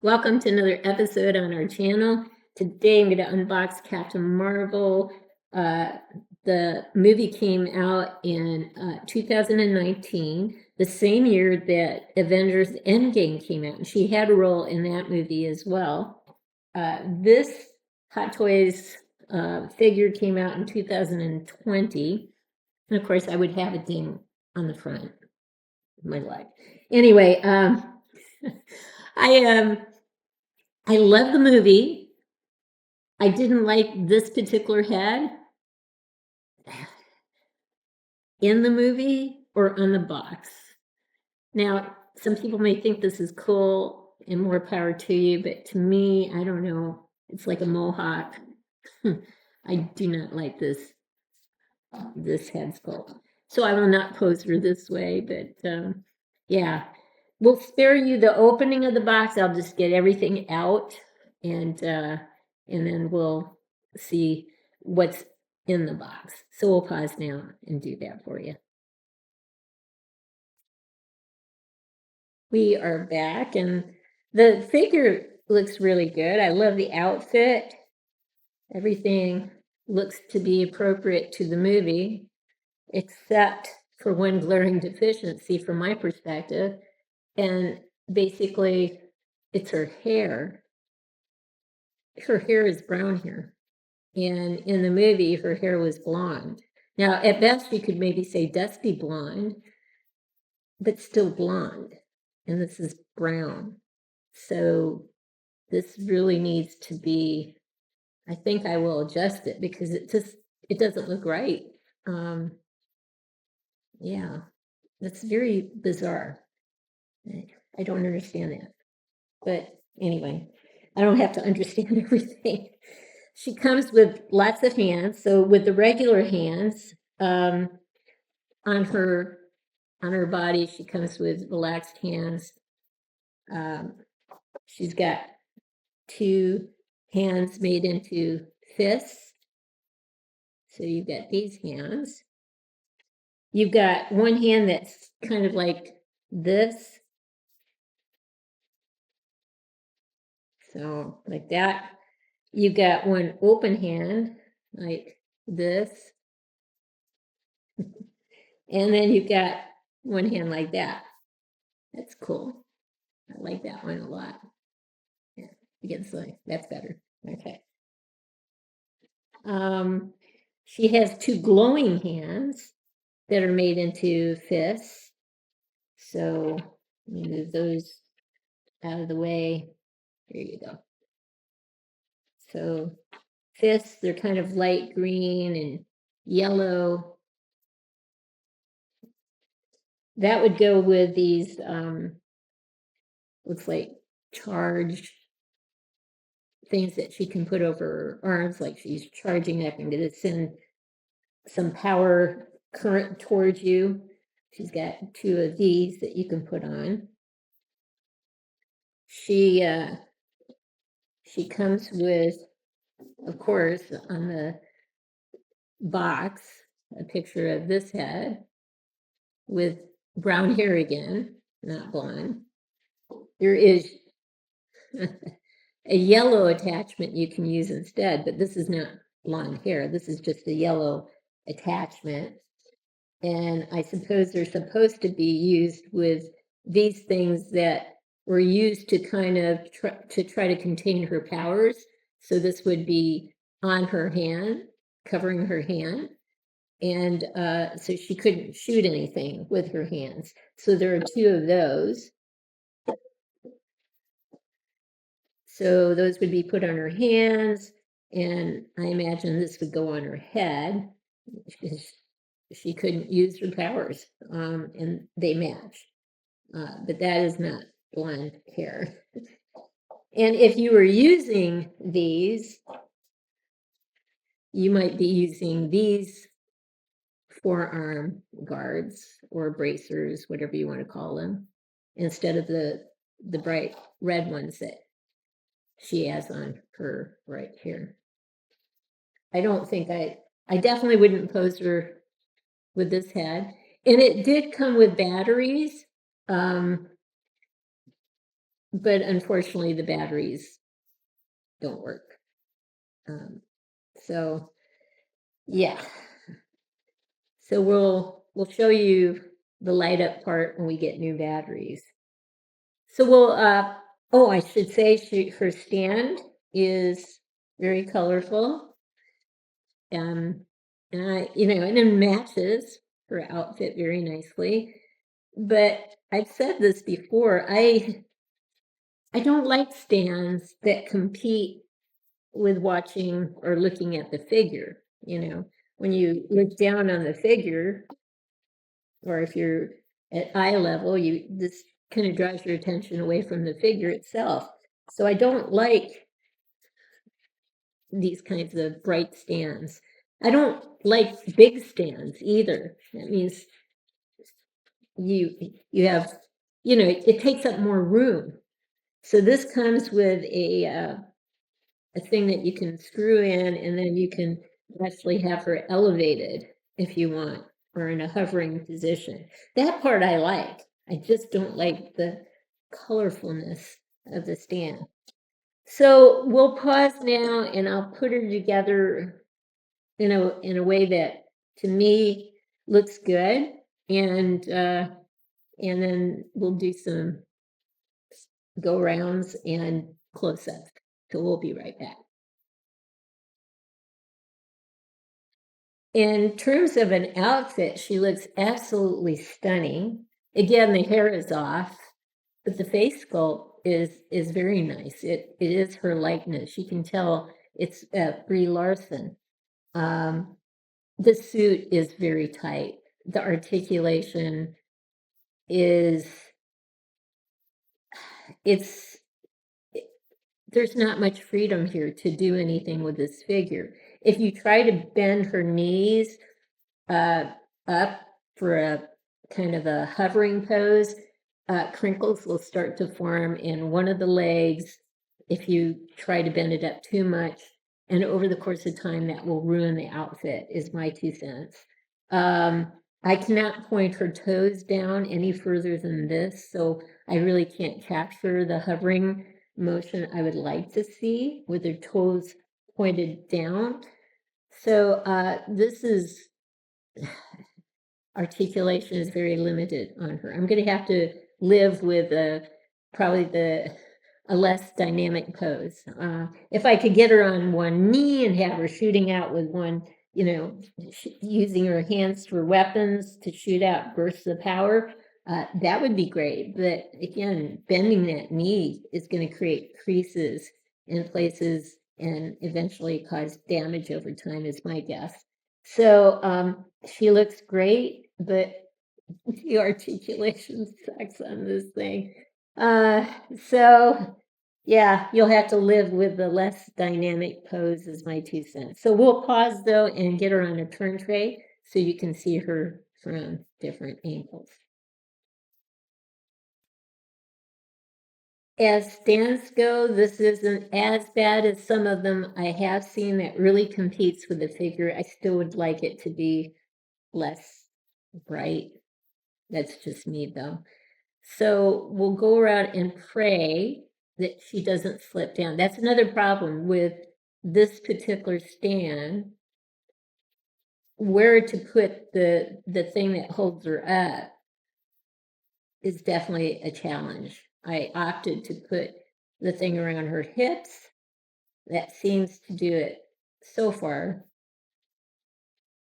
Welcome to another episode on our channel. Today I'm going to unbox Captain Marvel. The movie came out in 2019, the same year that Avengers Endgame came out, and she had a role in that movie as well. This Hot Toys figure came out in 2020, and of course I would have a ding on the front of my leg. Anyway, I love the movie. I didn't like this particular head in the movie or on the box. Now, some people may think this is cool and more power to you, but to me, I don't know. It's like a mohawk. I do not like this head sculpt. So I will not pose her this way, but yeah. We'll spare you the opening of the box. I'll just get everything out and then we'll see what's in the box. So we'll pause now and do that for you. We are back and the figure looks really good. I love the outfit. Everything looks to be appropriate to the movie, except for one glaring deficiency from my perspective. And basically, it's her hair. Her hair is brown hair. And in the movie, her hair was blonde. Now, at best, you could maybe say dusty blonde, but still blonde. And this is brown. So this really needs to be, I think I will adjust it because it doesn't look right. Yeah, that's very bizarre. I don't understand that. But anyway, I don't have to understand everything. She comes with lots of hands. So with the regular hands, on her body, she comes with relaxed hands. She's got two hands made into fists. So you've got these hands. You've got one hand that's kind of like this. So like that. You've got one open hand like this. And then you've got one hand like that. That's cool. I like that one a lot. Yeah, against the, that's better. Okay. She has two glowing hands that are made into fists. So move those out of the way. There you go. So fists, they're kind of light green and yellow. That would go with these, looks like charged things that she can put over her arms, like she's charging up and going to send some power current towards you. She's got two of these that you can put on. She comes with, of course, on the box, a picture of this head with brown hair again, not blonde. There is a yellow attachment you can use instead, but this is not blonde hair. This is just a yellow attachment. And I suppose they're supposed to be used with these things that were used to kind of try to contain her powers. So this would be on her hand, covering her hand. And so she couldn't shoot anything with her hands. So there are two of those. So those would be put on her hands. And I imagine this would go on her head because she couldn't use her powers, and they match. But that is not blonde hair. And if you were using these, you might be using these forearm guards or bracers, whatever you want to call them, instead of the bright red ones that she has on her right here. I don't think I definitely wouldn't pose her with this head. And it did come with batteries. but unfortunately the batteries don't work. So yeah, so we'll show you the light up part when we get new batteries. So oh, I should say her stand is very colorful. Um, and it matches her outfit very nicely. But I've said this before, I don't like stands that compete with watching or looking at the figure, When you look down on the figure, or if you're at eye level, this kind of draws your attention away from the figure itself. So I don't like these kinds of bright stands. I don't like big stands either. That means you have, it takes up more room. So this comes with a thing that you can screw in, and then you can actually have her elevated if you want, or in a hovering position. That part I like. I just don't like the colorfulness of the stand. So we'll pause now, and I'll put her together in a way that to me looks good, and then we'll do some go rounds and close ups. So we'll be right back. In terms of an outfit, she looks absolutely stunning. Again, the hair is off, but the face sculpt is very nice. It is her likeness. You can tell it's Brie Larson. The suit is very tight. The articulation is it's there's not much freedom here to do anything with this figure. If you try to bend her knees up for a kind of a hovering pose, crinkles will start to form in one of the legs if you try to bend it up too much. And over the course of time, that will ruin the outfit, is my 2 cents. I cannot point her toes down any further than this, so I really can't capture the hovering motion I would like to see with her toes pointed down. So this is articulation is very limited on her. I'm going to have to live with probably a less dynamic pose. If I could get her on one knee and have her shooting out with one, using her hands for weapons to shoot out bursts of power, that would be great. But again, bending that knee is going to create creases in places and eventually cause damage over time, is my guess. So she looks great, but the articulation sucks on this thing. So yeah, you'll have to live with the less dynamic pose, is my 2 cents. So we'll pause though and get her on a turn tray so you can see her from different angles. As stands go, this isn't as bad as some of them I have seen that really competes with the figure. I still would like it to be less bright. That's just me though. So we'll go around and pray that she doesn't slip down. That's another problem with this particular stand. Where to put the thing that holds her up is definitely a challenge. I opted to put the thing around her hips. That seems to do it so far,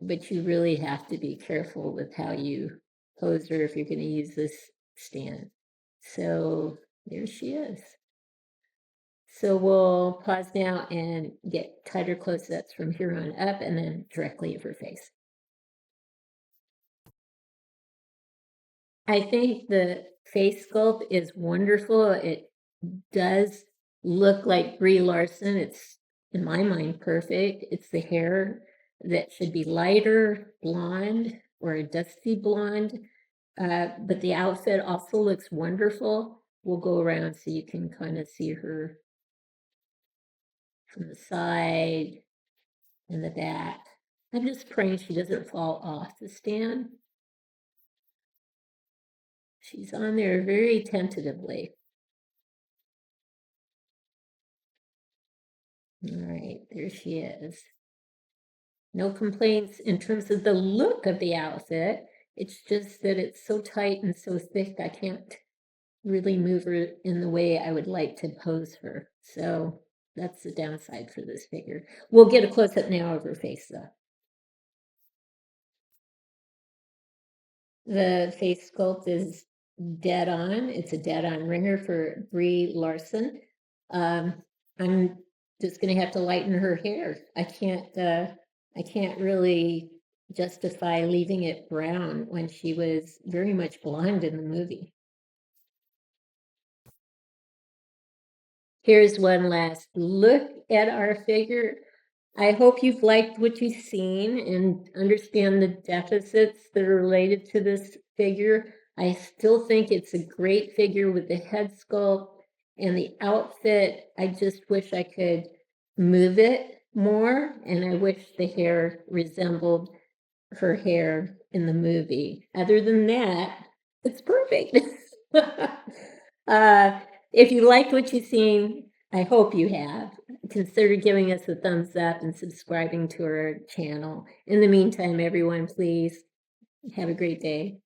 but you really have to be careful with how you pose her if you're going to use this stand. So there she is. So we'll pause now and get tighter close-ups from here on up and then directly of her face. I think the face sculpt is wonderful. It does look like Brie Larson. It's, in my mind, perfect. It's the hair that should be lighter blonde or a dusty blonde. But the outfit also looks wonderful. We'll go around so you can kind of see her from the side and the back. I'm just praying she doesn't fall off the stand. She's on there very tentatively. All right, there she is. No complaints in terms of the look of the outfit. It's just that it's so tight and so thick, I can't really move her in the way I would like to pose her. So that's the downside for this figure. We'll get a close-up now of her face, though. The face sculpt is dead on. It's a dead on ringer for Brie Larson. I'm just gonna have to lighten her hair. I can't really justify leaving it brown when she was very much blonde in the movie. Here's one last look at our figure. I hope you've liked what you've seen and understand the deficits that are related to this figure. I still think it's a great figure with the head sculpt and the outfit. I just wish I could move it more, and I wish the hair resembled her hair in the movie. Other than that, it's perfect. uh, if you liked what you've seen, I hope you have. Consider giving us a thumbs up and subscribing to our channel. In the meantime, everyone, please have a great day.